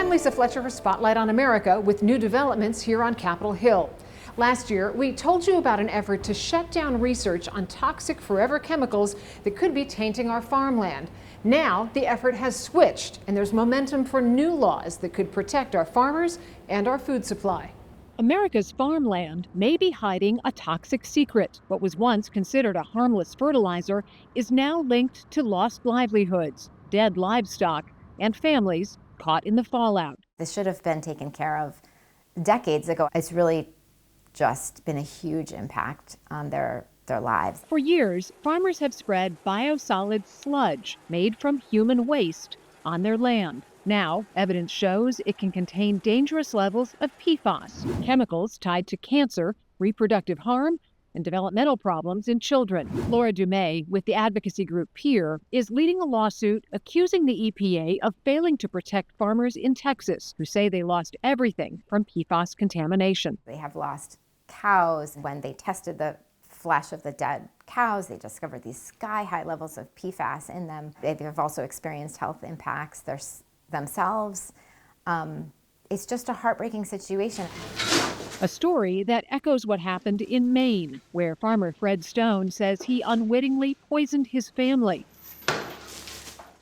I'm Lisa Fletcher for Spotlight on America with new developments here on Capitol Hill. Last year, we told you about an effort to shut down research on toxic forever chemicals that could be tainting our farmland. Now, the effort has switched, and there's momentum for new laws that could protect our farmers and our food supply. America's farmland may be hiding a toxic secret. What was once considered a harmless fertilizer is now linked to lost livelihoods, dead livestock, and families caught in the fallout. This should have been taken care of decades ago. It's really just been a huge impact on their lives. For years, farmers have spread biosolid sludge made from human waste on their land. Now, evidence shows it can contain dangerous levels of PFAS, chemicals tied to cancer, reproductive harm, and developmental problems in children. Laura Dumais, with the advocacy group PEER, is leading a lawsuit accusing the EPA of failing to protect farmers in Texas who say they lost everything from PFAS contamination. They have lost cows. When they tested the flesh of the dead cows, they discovered these sky-high levels of PFAS in them. They've also experienced health impacts themselves. It's just a heartbreaking situation. A story that echoes what happened in Maine, where farmer Fred Stone says he unwittingly poisoned his family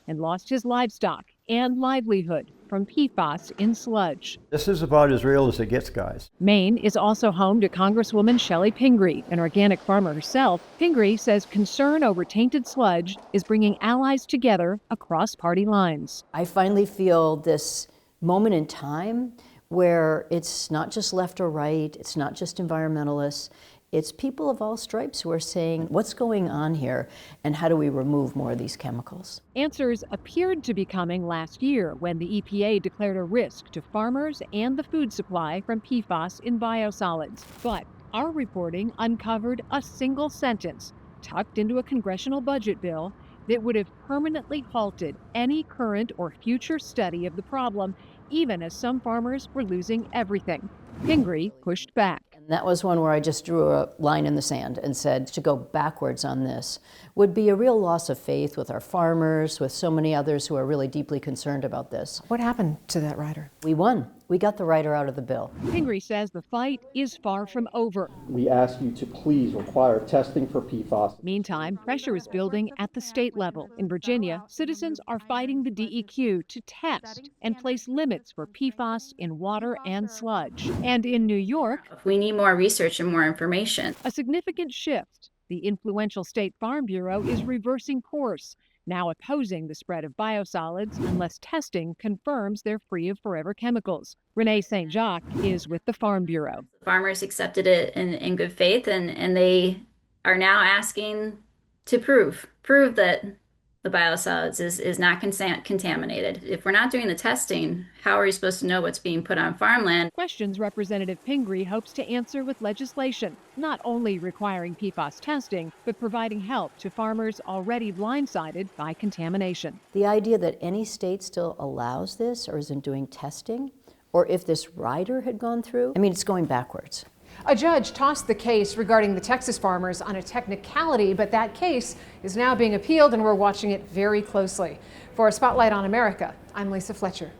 and lost his livestock and livelihood from PFAS in sludge. This is about as real as it gets, guys. Maine is also home to Congresswoman Shelley Pingree, an organic farmer herself. Pingree says concern over tainted sludge is bringing allies together across party lines. I finally feel this moment in time where it's not just left or right, it's not just environmentalists, it's people of all stripes who are saying, what's going on here and how do we remove more of these chemicals? Answers appeared to be coming last year when the EPA declared a risk to farmers and the food supply from PFAS in biosolids. But our reporting uncovered a single sentence tucked into a congressional budget bill that would have permanently halted any current or future study of the problem, even as some farmers were losing everything. Pingree pushed back. And that was one where I just drew a line in the sand and said to go backwards on this would be a real loss of faith with our farmers, with so many others who are really deeply concerned about this. What happened to that rider? We won. We got the rider out of the bill. Pingree says the fight is far from over. We ask you to please require testing for PFAS. Meantime, pressure is building at the state level. In Virginia, citizens are fighting the DEQ to test and place limits for PFAS in water and sludge. And in New York, we need more research and more information. A significant shift. The influential State Farm Bureau is reversing course, now opposing the spread of biosolids unless testing confirms they're free of forever chemicals. Renee St. Jacques is with the Farm Bureau. Farmers accepted it in good faith, and they are now asking to prove that the biosolids is not contaminated. If we're not doing the testing, how are you supposed to know what's being put on farmland? Questions Representative Pingree hopes to answer with legislation, not only requiring PFAS testing, but providing help to farmers already blindsided by contamination. The idea that any state still allows this or isn't doing testing, or if this rider had gone through, it's going backwards. A judge tossed the case regarding the Texas farmers on a technicality, but that case is now being appealed and we're watching it very closely. For a Spotlight on America, I'm Lisa Fletcher.